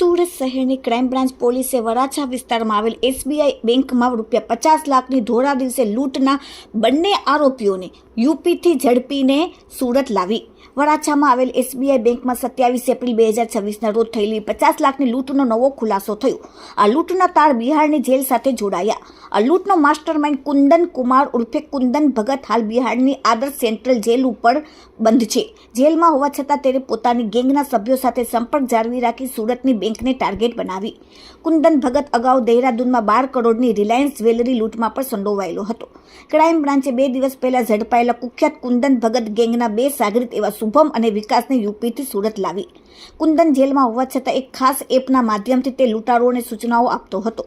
સુરત શહેરની crime branch પોલીસે વરાછા વિસ્તારમાં આવેલ એસબીઆઈ બેંકમાં ₹50 લાખની ધોળા દિવસે લૂંટના બંને આરોપીઓને યુપીથી ઝડપીને સુરત લાવી. વરાછામાં આવેલ એસબીઆઈ બેંકમાં 27 એપ્રિલ 2026ના રોજ થયેલી 50 લાખની લૂંટનો નવો ખુલાસો થયો. આ લૂંટના તાર બિહારની જેલ સાથે જોડાયા. આ લૂંટનો માસ્ટરમાઇન્ડ કુંદન કુમાર ઉર્ફે કુંદન ભગત હાલ બિહારની આદર્શ સેન્ટ્રલ જેલ ઉપર બંધ છે. જેલમાં હોવા છતાં તેને પોતાની ગેંગના સભ્યો સાથે સંપર્ક જાળવી રાખી સુરતની બેંકને ટાર્ગેટ બનાવી. કુંદન ભગત અગાઉ દહેરાદૂનમાં 12 કરોડની રિલાયન્સ જ્વેલરી લૂંટમાં પણ સંડોવાયેલો હતો. ક્રાઇમ બ્રાન્ચે 2 દિવસ પહેલા ઝડપાયેલા કુખ્યાત કુંદન ભગત ગેંગના 2 સાગરીત એવા શુભમ અને વિકાસને યુપીથી સુરત લાવી. કુંદન જેલમાં હોવા છતાં એક ખાસ એપના માધ્યમથી તે લૂંટારોને સૂચનાઓ આપતો હતો.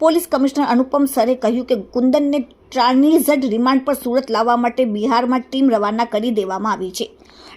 પોલીસ કમિશનર અનુપમ સરે કહ્યું કે કુંદનને ટ્રાન્ઝિટ રિમાન્ડ પર સુરત લાવવા માટે બિહારમાં ટીમ રવાના કરી દેવામાં આવી છે.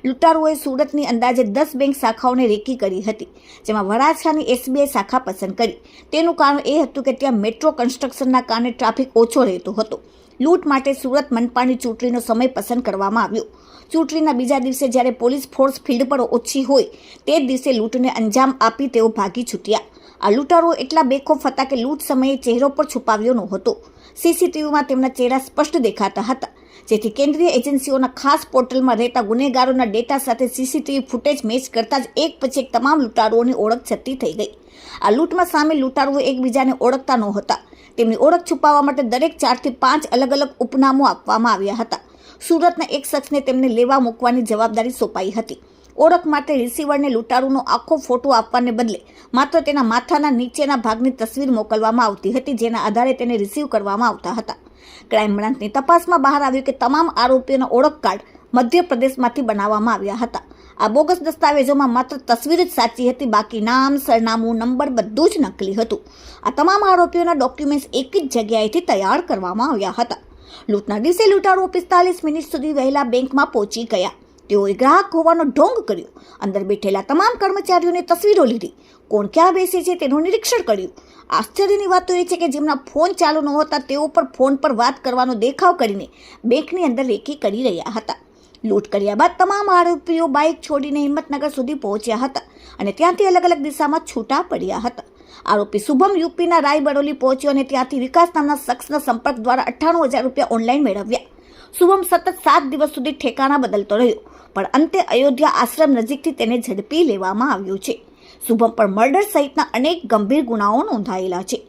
લૂંટારોએ સુરતની અંદાજે 10 બેંક શાખાઓને રેકી કરી હતી, જેમાં વરાછાની એસબીઆઈ શાખા પસંદ કરી. તેનું કારણ એ હતું કે ત્યાં મેટ્રો કન્સ્ટ્રક્શનના કારણે ટ્રાફિક ઓછો રહેતો હતો. લૂંટ માટે સુરત મનપાની ચૂંટણીનો સમય પસંદ કરવામાં આવ્યો. ચૂંટણીના બીજા દિવસે જ્યારે પોલીસ ફોર્સ ફિલ્ડ પર ઓછી હોય તે જ દિવસે લૂંટને અંજામ આપી તેઓ ભાગી છૂટ્યા. આ લૂંટારો એટલા બેખોફ હતા કે લૂંટ સમયે ચહેરો પર છુપાવ્યો નહોતો. સીસીટીવીમાં તેમના ચહેરા સ્પષ્ટ દેખાતા હતા, જેથી કેન્દ્રીય એજન્સીઓના ખાસ પોર્ટલમાં રહેતા ગુનેગારોના ડેટા સાથે સીસીટીવી ફૂટેજ મેચ કરતા જ એક પછી એક તમામ લૂંટારોની ઓળખ છતી થઈ ગઈ. આ લૂંટમાં સામેલ લૂંટારોએ એકબીજાને ઓળખતા નહોતા. તેમની ઓળખ છુપાવવા માટે દરેક 4 થી 5 અલગ અલગ ઉપનામો આપવામાં આવ્યા હતા. સુરતના એક શખ્સને તેમને લેવા મૂકવાની જવાબદારી સોંપાઈ હતી. ઓળખ માટે રિસીવરને લૂંટારૂનો આખો ફોટો આપવાને બદલે માત્ર તેના માથાના નીચેના ભાગની તસવીર મોકલવામાં આવતી હતી, જેના આધારે તેને રિસીવ કરવામાં આવતા હતા. ક્રાઇમ બ્રાન્ચની તપાસમાં બહાર આવ્યું કે તમામ આરોપીઓના ઓળખ કાર્ડ મધ્યપ્રદેશમાંથી બનાવવામાં આવ્યા હતા. આ બોગસ દસ્તાવેજોમાં માત્ર તસવીર જ સાચી હતી, બાકી નામ, સરનામું, નંબર બધું જ નકલી હતું. આ તમામ આરોપીઓના ડોક્યુમેન્ટ્સ એક જ જગ્યાએથી તૈયાર કરવામાં આવ્યા હતા. લૂંટના દિવસે લૂંટારુઓ 45 મિનિટ સુધી વહેલા બેંકમાં પહોંચી ગયા. તેઓએ ગ્રાહક હોવાનો ઢોંગ કર્યો. અંદર બેઠેલા તમામ કર્મચારીઓની તસવીરો લીધી. કોણ ક્યાં બેસે છે તેનું નિરીક્ષણ કર્યું. આશ્ચર્યની વાત તો એ છે કે જેમના ફોન ચાલુ નહોતા તેઓ પર ફોન પર વાત કરવાનો દેખાવ કરીને બેંકની અંદર રેકી કરી રહ્યા હતા. લૂંટ કર્યા બાદ તમામ આરોપીઓ બાઇક છોડીને હિંમતનગર સુધી પહોંચ્યા હતા અને ત્યાંથી અલગ અલગ દિશામાં છૂટા પડ્યા હતા. આરોપી શુભમ યુપીના રાયબરેલી પહોંચ્યો અને ત્યાંથી વિકાસ નામના શખ્સના સંપર્ક દ્વારા 98,000 ઓનલાઈન મેળવ્યા. શુભમ સતત 7 દિવસ સુધી ઠેકાણા બદલતો રહ્યો, પણ અંતે અયોધ્યા આશ્રમ નજીકથી તેને ઝડપી લેવામાં આવ્યો છે. શુભમ પર મર્ડર સહિતના અનેક ગંભીર ગુનાઓ નોંધાયેલા છે.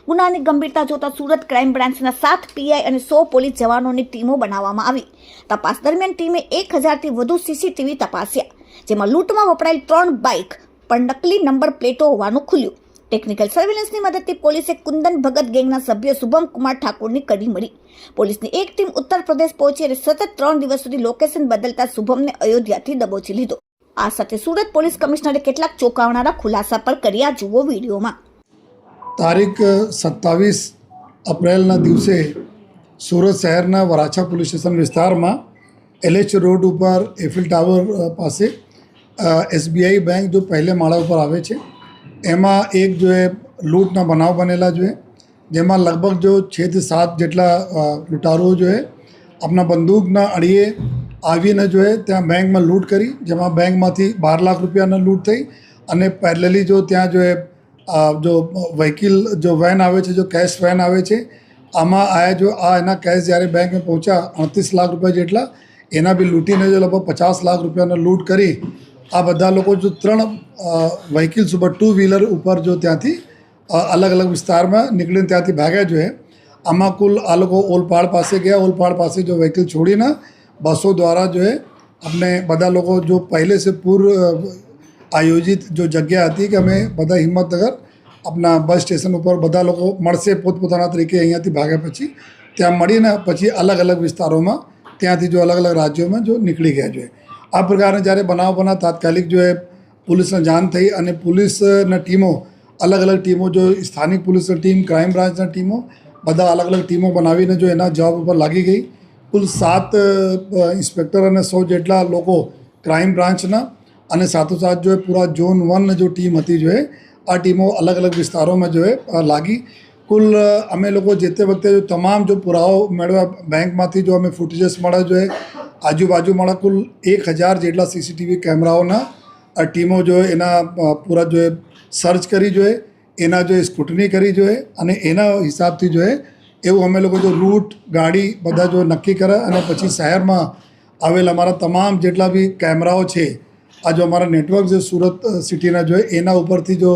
ગુનાની ગંભીરતા જોતા સુરત ક્રાઇમ બ્રાન્ચના 7 પીઆઈ અને 100 પોલીસ જવાનોની ટીમો બનાવવામાં આવી. તપાસ દરમિયાન ટીમે 1000થી વધુ સીસીટીવી તપાસ્યા, જેમાં લૂંટમાં વપરાયેલ 3 બાઇક પણ નકલી નંબર પ્લેટો હોવાનું ખુલ્યું. ટેકનિકલ સર્વેલન્સની મદદથી પોલીસે કુંદન ભગત ગેંગના સભ્ય શુભમ કુમાર ઠાકોરની કડી મળી. પોલીસની એક ટીમ ઉત્તર પ્રદેશ પહોંચી અને સતત 3 દિવસ સુધી લોકેશન બદલતા શુભમને અયોધ્યાથી દબોચી લીધો. આ સાથે સુરત પોલીસ કમિશનરે કેટલાક ચોંકાવનારા ખુલાસા પર કર્યા. જુઓ વિડીયોમાં. તારીખ 27 એપ્રિલના દિવસે સુરત શહેરના વરાછા પોલીસ સ્ટેશન વિસ્તારમાં LH રોડ ઉપર એફિલ ટાવર પાસે SBI બેંક જો પહેલે માળા ઉપર આવે છે, એમાં એક જો એ લૂંટના બનાવ બનેલા જો જેમાં લગભગ જો 6 થી 7 જેટલા લૂંટારુઓ જો આપણા બંદૂકના અડીએ આવીને જો ત્યાં બેંકમાં લૂંટ કરી, જેમાં બેંકમાંથી 12 લાખ રૂપિયાના લૂંટ થઈ અને પેરેલલી જો ત્યાં જો વ્હીકલ જો વેન આવે છે, જો કેશ વેન આવે છે, આમાં આયા જો એના કેશ જ્યારે બેંકમાં પહોંચ્યા 38 લાખ રૂપિયા જેટલા, એના બી લૂંટીને જો લગભગ 50 લાખ રૂપિયાનો લૂંટ કરી આ બધા લોકો જો 3 વ્હીકલ્સ ઉપર 2 વ્હીલર ઉપર જો ત્યાંથી અલગ અલગ વિસ્તારમાં નીકળીને ત્યાંથી ભાગ્યા જો આમાં કુલ આ લોકો ઓલપાડ પાસે ગયા. ઓલપાડ પાસે જો વ્હીકલ છોડીને બસો દ્વારા જો આપણે બધા લોકો જો પહેલે સે પૂર્વ આયોજિત જો જગ્યા હતી કે અમે બધા હિંમતનગર આપણા બસ સ્ટેશન ઉપર બધા લોકો મળશે પોતપોતાના તરીકે અહીંયાથી ભાગ્યા પછી ત્યાં મળીને પછી અલગ અલગ વિસ્તારોમાં ત્યાંથી જો અલગ અલગ રાજ્યોમાં જો નીકળી ગયા જોઈએ. આ પ્રકારે જ્યારે બનાવ તાત્કાલિક જો પોલીસને જાણ થઈ અને પોલીસના ટીમો અલગ અલગ ટીમો જો સ્થાનિક પોલીસની ટીમ, ક્રાઇમ બ્રાન્ચના ટીમો બધા અલગ અલગ ટીમો બનાવીને જો એના જવાબ ઉપર લાગી ગઈ. કુલ 7 ઇન્સ્પેક્ટર અને 100 જેટલા લોકો ક્રાઇમ બ્રાન્ચના અને સાથોસાથ જો પૂરા ઝોન 1 જો ટીમ હતી જો આ ટીમો અલગ અલગ વિસ્તારોમાં જો લાગી. કુલ અમે લોકો જે તે વખતે જો તમામ જો પુરાવો મેળવ્યા બેંકમાંથી જો અમે ફૂટેજીસ મળ્યા જો આજુબાજુ મળ્યા કુલ 1000 જેટલા સીસીટીવી કેમેરાઓના ટીમો જો એના પૂરા જો સર્ચ કરી જોઈએ, એના જો સ્ક્રુટની કરી જોઈએ અને એના હિસાબથી જોઈએ એવું અમે લોકો જો રૂટ ગાડી બધા જો નક્કી કરે અને પછી શહેરમાં આવેલા અમારા તમામ જેટલા બી કેમેરાઓ છે, આ જો અમારા નેટવર્ક જે સુરત સિટીના જોઈએ એના ઉપરથી જો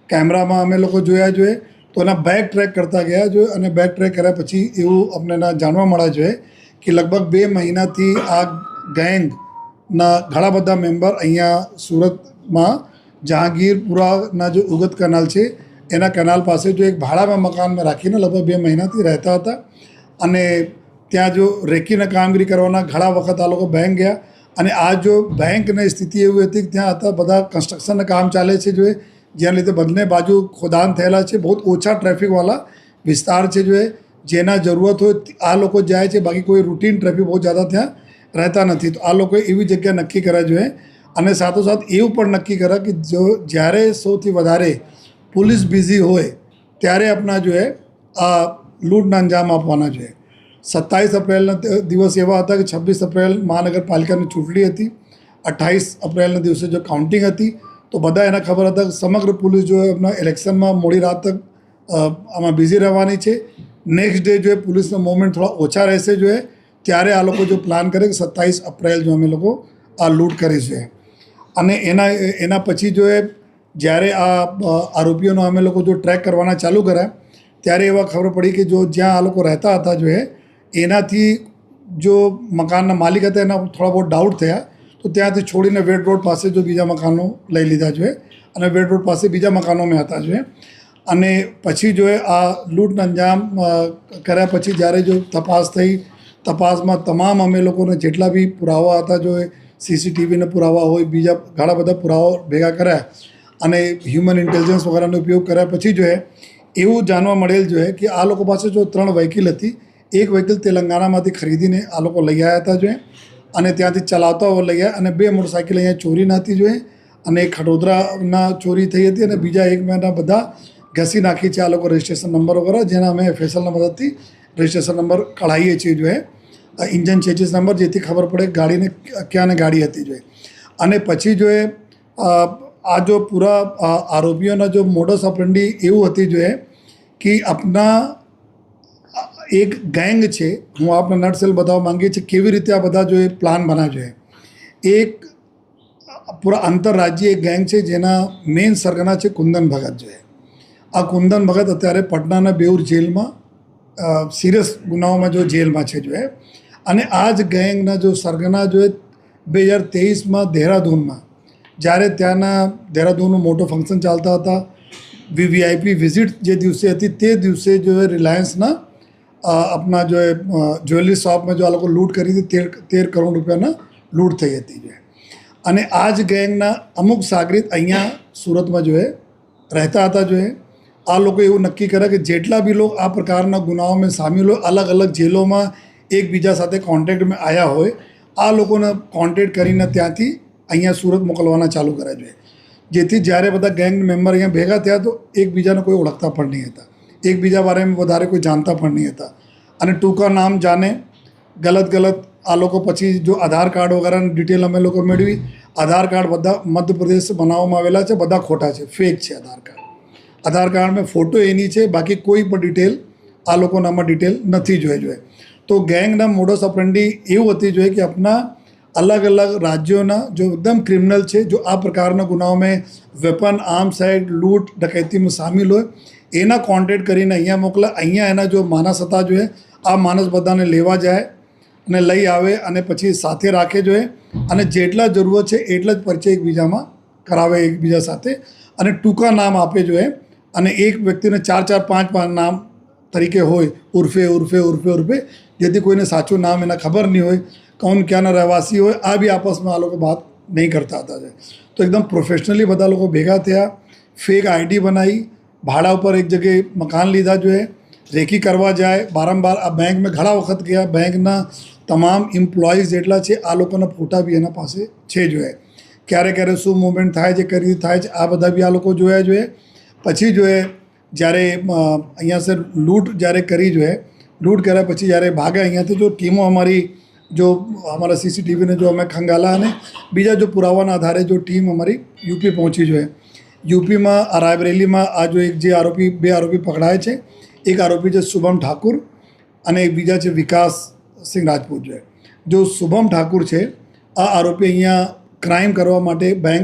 કેમેરામાં અમે લોકો જોયા જોઈએ તો એના બેક ટ્રેક કરતા ગયા જોઈએ અને બેક ટ્રેક કર્યા પછી એવું અમને જાણવા મળ્યા જોઈએ કે લગભગ 2 મહિનાથી આ ગેંગના ઘણા બધા મેમ્બર અહીંયા સુરતમાં જહાંગીરપુરાના જો ઉગત કેનાલ છે એના કેનાલ પાસે જો એક ભાડામાં મકાનમાં રાખીને લગભગ 2 મહિનાથી રહેતા હતા અને ત્યાં જો રેકીને કામગીરી કરવાના ઘણા વખત આ લોકો બેંક ગયા અને આ જો બેંકની સ્થિતિ એવી હતી કે ત્યાં હતા બધા કન્સ્ટ્રક્શનના કામ ચાલે છે જોઈએ, જેના લીધે બંને બાજુ ખોદાણ થયેલા છે, બહુ ઓછા ટ્રાફિકવાળા વિસ્તાર છે જોઈએ, જેના જરૂરત હોય આ લોકો જાય છે, બાકી કોઈ રૂટીન ટ્રાફિક બહુ જ્યાદા ત્યાં રહેતા નથી. તો આ લોકોએ એવી જગ્યા નક્કી કર્યા જોઈએ અને સાથોસાથ એવું પણ નક્કી કર્યા કે જો જ્યારે સૌથી વધારે પોલીસ બિઝી હોય ત્યારે આપણા જોઈએ આ લૂંટના અંજામ આપવાના જોઈએ. 27 એપ્રિલના દિવસ એવા હતા કે 26 એપ્રિલ મહાનગરપાલિકાની ચૂંટણી હતી, 28 એપ્રિલના દિવસે જો કાઉન્ટિંગ હતી તો બધા એના ખબર હતા કે સમગ્ર પોલીસ જો આપણા ઇલેક્શનમાં મોડી રાત તક આમાં બિઝી રહેવાની છે. નેક્સ્ટ ડે જો પોલીસના મૂવમેન્ટ થોડા ઓછા રહેશે જોઈએ ત્યારે આ લોકો જો પ્લાન કરે કે 27 એપ્રિલ જો અમે લોકો આ લૂંટ કરીશું અને એના પછી જો જ્યારે આ આરોપીઓનો અમે લોકો જો ટ્રેક કરવાના ચાલુ કર્યા ત્યારે એવા ખબર પડી કે જો જ્યાં આ લોકો રહેતા હતા જો એનાથી જો મકાનના માલિક હતા એના થોડા બહુ ડાઉટ થયા તો ત્યાંથી છોડીને વેડ રોડ પાસે જો બીજા મકાનો લઈ લીધા જોઈએ અને વેડ રોડ પાસે બીજા મકાનોમાં હતા જોઈએ અને પછી જો આ લૂંટનો અંજામ કર્યા પછી જ્યારે જો તપાસ થઈ, તપાસમાં તમામ અમે લોકોને જેટલા બી પુરાવા હતા જો સીસીટીવીના પુરાવા હોય, બીજા ઘણા બધા પુરાવા ભેગા કર્યા અને હ્યુમન ઇન્ટેલિજન્સ વગેરેનો ઉપયોગ કર્યા પછી જો એવું જાણવા મળેલ જોઈએ કે આ લોકો પાસે જો 3 વ્હીકલ હતી. એક વ્હીકલ તેલંગાણામાંથી ખરીદીને આ લોકો લઈ આવ્યા હતા જોઈએ અને ત્યાંથી ચલાવતા લઈ આવ્યા અને 2 મોટરસાઇકલ અહીંયા ચોરી નહોતી જોઈએ અને એક ખડોદરાના ચોરી થઈ હતી અને બીજા એક મહિના બધા ઘસી નાખી છે આ લોકો રજિસ્ટ્રેશન નંબર વગેરે, જેના અમે FSLના મદદથી રજિસ્ટ્રેશન નંબર કઢાવીએ છીએ જોઈએ, ઇન્જન ચેચિસ નંબર, જેથી ખબર પડે ગાડીને ક્યાંને ગાડી હતી જોઈએ. અને પછી જોઈએ આ જો પૂરા આરોપીઓના જો મોડસ ઓપરેન્ડી એવું હતી જોઈએ કે આપના એક ગેંગ છે, હું આપને નટસેલ બતાવવા માંગીએ છીએ કેવી રીતે આ બધા જો પ્લાન બનાવ્યો જોઈએ. એક પૂરા આંતરરાજ્ય એક ગેંગ છે જેના મેઇન સરગના છે કુંદન ભગત જોઈએ. આ કુંદન ભગત અત્યારે પટનાના બેઉર જેલમાં સિરિયસ ગુનાઓમાં જો જેલમાં છે જોઈએ અને આ જ ગેંગના જો સરગના જો 2023માં દેહરાદૂનમાં જ્યારે ત્યાંના દેહરાદૂનનું મોટો ફંક્શન ચાલતા હતા, VIP વિઝિટ જે દિવસે હતી તે દિવસે જો રિલાયન્સના આપણા જો જ્વેલરી શોપમાં જો આ લોકો લૂંટ કરી હતી, 13 કરોડ રૂપિયાના લૂંટ થઈ હતી જોઈએ અને આ જ ગેંગના અમુક સાગરીત અહીંયા સુરતમાં જો રહેતા હતા જોઈએ. આ લોકો એવું નક્કી કરે કે જેટલા બી લોકો આ પ્રકારના ગુનાઓમાં સામેલ હોય, અલગ અલગ જેલોમાં એકબીજા સાથે કોન્ટેક્ટમાં આવ્યા હોય, આ લોકોને કોન્ટેક્ટ કરીને ત્યાંથી અહીંયા સુરત મોકલવાના ચાલુ કર્યા જોઈએ, જેથી જ્યારે બધા ગેંગ મેમ્બર અહીંયા ભેગા થયા તો એકબીજાને કોઈ ઓળખતા પણ નહીં હતા, એકબીજા બારેમાં વધારે કોઈ જાણતા પણ નહીં હતા અને ટૂંકા નામ જાણે ગલત આ લોકો પછી જો આધાર કાર્ડ વગેરેની ડિટેલ અમે લોકો મેળવી. આધાર કાર્ડ બધા મધ્યપ્રદેશ બનાવવામાં આવેલા છે, બધા ખોટા છે, ફેક છે આધાર કાર્ડમાં ફોટો એની છે, બાકી કોઈ પણ ડિટેલ આ લોકોનામાં ડિટેલ નથી જોઈએ. તો ગેંગના મોડસ ઓપરેન્ડી એવું હતી જોઈએ કે આપણા અલગ અલગ રાજ્યોના જો એકદમ ક્રિમિનલ છે, જો આ પ્રકારના ગુનાઓમાં વેપન, આર્મ્સ એક્ટ, લૂંટ, ડકૈતીમાં સામેલ હોય, એના કોન્ટેક્ટ કરીને અહીંયા મોકલે. અહીંયા એના જો માણસ હતા જોઈએ, આ માણસ બધાને લેવા જાય અને લઈ આવે અને પછી સાથે રાખે જોઈએ અને જેટલા જરૂરત છે એટલા જ પરિચય એકબીજામાં કરાવે એકબીજા સાથે અને ટૂંકા નામ આપે જોઈએ અને એક વ્યક્તિને 4, 5 નામ તરીકે હોય, ઉર્ફે, જેથી કોઈને સાચું નામ એના ખબર નહીં હોય, કોણ ક્યાંના રહેવાસી હોય, આ બી આપસમાં આ લોકો વાત નહીં કરતા હતા. તો એકદમ પ્રોફેશનલી બધા લોકો ભેગા થયા, ફેક ID બનાવી, ભાડા ઉપર એક જગ્યાએ મકાન લીધા જોઈએ, રેકી કરવા જાય, વારંવાર આ બેંકમાં ઘણા વખત ગયા, બેંકના તમામ એમ્પ્લોઈઝ જેટલા છે આ લોકોના ફોટા બી એના પાસે છે જોઈએ, ક્યારે શું મૂવમેન્ટ થાય છે, કઈ રીતે થાય છે, આ બધા બી આ લોકો જોયા જોઈએ. પછી જોઈએ જ્યારે અહીંયા સર લૂંટ જ્યારે કરી જોઈએ, લૂંટ કર્યા પછી જ્યારે ભાગે અહીંયાથી જો ટીમો અમારી જો અમારા CCTVને જો અમે ખંગાલા અને બીજા જો પુરાવાના આધારે જો ટીમ અમારી UP પહોંચી જોઈએ. યુપીમાં આ રાયબરેલીમાં આ જો એક જે આરોપી બે આરોપી પકડાય છે, એક આરોપી છે શુભમ ઠાકુર અને એક બીજા છે વિકાસ સિંહ રાજપૂત. જો શુભમ ઠાકુર છે આ આરોપી અહીંયા ક્રાઇમ કરવા માટે બેંક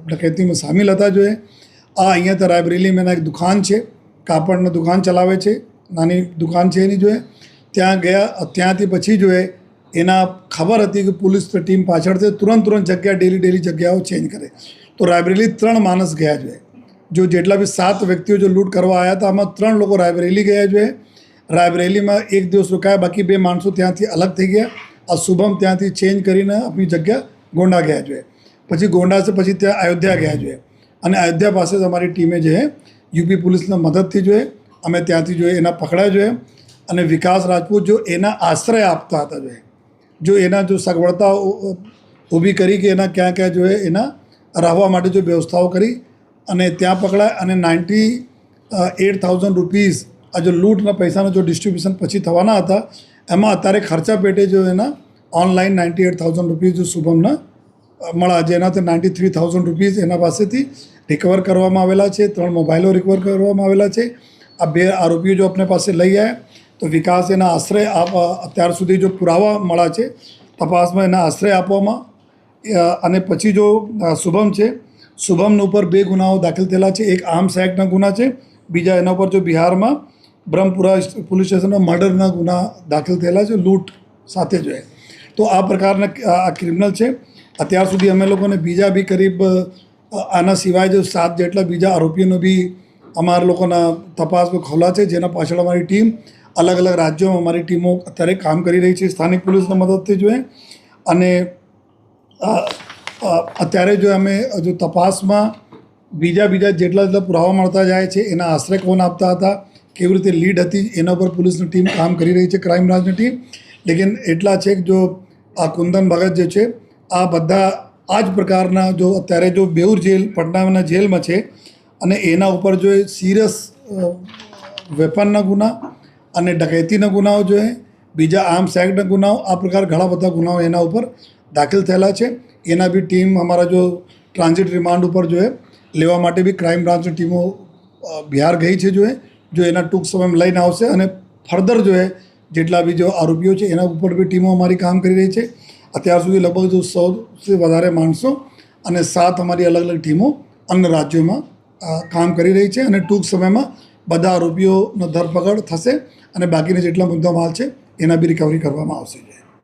ડકૈતીમાં સામેલ હતા. આ અહીંયા તો રાયબરેલીમાં એક દુકાન છે, કાપડની દુકાન ચલાવે છે, નાની દુકાન છે એની ત્યાં ગયા. ત્યાંથી પછી એના ખબર હતી કે પોલીસ ટીમ પાછળ છે, તુરંત જગ્યા ડેલી જગ્યાઓ ચેન્જ કરે. તો રાયબરેલી 3 માણસ ગયા. જો જેટલા બી 7 વ્યક્તિઓ જો લૂંટ કરવા આવ્યા હતા, આમાં 3 લોકો રાયબરેલી ગયા. રાયબરેલીમાં 1 દિવસ રોકાયા, બાકી 2 માણસો ત્યાંથી અલગ થઈ ગયા. આ શુભમ ત્યાંથી ચેન્જ કરીને આપણી જગ્યા ગોંડા ગયા. પછી ગોંડા છે પછી ત્યાં અયોધ્યા ગયા. અને અયોધ્યા પાસે જ અમારી ટીમે યુપી પોલીસના મદદથી અમે ત્યાંથી એના પકડાયા. અને વિકાસ રાજપૂત એના આશ્રય આપતા હતા. એના સગવડતા ઊભી કરી કે એના ક્યાં એના રહેવા માટે વ્યવસ્થાઓ કરી અને ત્યાં પકડાય. અને 98,000 રૂપીઝ આ લૂંટના પૈસાનો ડિસ્ટ્રીબ્યુશન પછી થવાના હતા, એમાં અત્યારે ખર્ચા પેટે એના ઓનલાઈન 98,000 રૂપીઝ શુભમના મળ્યા, જેનાથી 93,000 રૂપીઝ એના પાસેથી રિકવર કરવામાં આવેલા છે. 3 મોબાઈલો રિકવર કરવામાં આવેલા છે. આ 2 આરોપીઓ આપણે પાસે લઈ આવ્યા. તો વિકાસ એના આશ્રય અત્યાર સુધી પુરાવા મળ્યા છે તપાસમાં, એના આશ્રય આપવામાં. અને પછી શુભમ છે, શુભમના ઉપર 2 ગુનાઓ દાખલ થયેલા છે. એક આર્મ્સ એક્ટના ગુના છે, બીજા એના ઉપર બિહારમાં બ્રહ્મપુરા પોલીસ સ્ટેશનમાં મર્ડરના ગુના દાખલ થયેલા છે, લૂંટ સાથે. તો આ પ્રકારના આ ક્રિમિનલ છે. અત્યાર સુધી અમે લોકોને બીજા બી કરીબ આના સિવાય 7 જેટલા બીજા આરોપીઓનો બી અમારા લોકોના તપાસમાં ખોલા છે, જેના પાછળ અમારી ટીમ અલગ અલગ રાજ્યોમાં અમારી ટીમો અત્યારે કામ કરી રહી છે સ્થાનિક પોલીસના મદદથી. અને અત્યારે અમે તપાસમાં બીજા જેટલા પુરાવા મળતા જાય છે, એના આશ્રય કોણ આપતા હતા, કેવી રીતે લીડ હતી, એના પર પોલીસની ટીમ કામ કરી રહી છે, ક્રાઇમ બ્રાન્ચની ટીમ. લેકિન એટલા છે કે આ કુંદન ભગત છે, આ બધા આ જ પ્રકારના અત્યારે બેઉર જેલ પટનાના જેલમાં છે. અને એના ઉપર સિરિયસ વેપનના ગુના અને ડકૈતીના ગુનાઓ બીજા આર્મ્સ એક્ટના ગુનાઓ, આ પ્રકાર ઘણા બધા ગુનાઓ એના ઉપર દાખલ થયેલા છે. એના બી ટીમ અમારા ટ્રાન્ઝિટ રિમાન્ડ ઉપર લેવા માટે બી ક્રાઇમ બ્રાન્ચની ટીમો બિહાર ગઈ છે. એના ટૂંક સમયમાં લઈને આવશે. અને ફર્ધર જેટલા બી આરોપીઓ છે એના ઉપર બી ટીમો અમારી કામ કરી રહી છે. અત્યાર સુધી લગભગ 100થી વધારે માણસો અને 7 અમારી અલગ અલગ ટીમો અન્ય રાજ્યોમાં કામ કરી રહી છે. અને ટૂંક સમયમાં બધા આરોપીઓનો ધરપકડ થશે અને બાકીના જેટલા મુદ્દામાલ છે એના બી રિકવરી કરવામાં આવશે.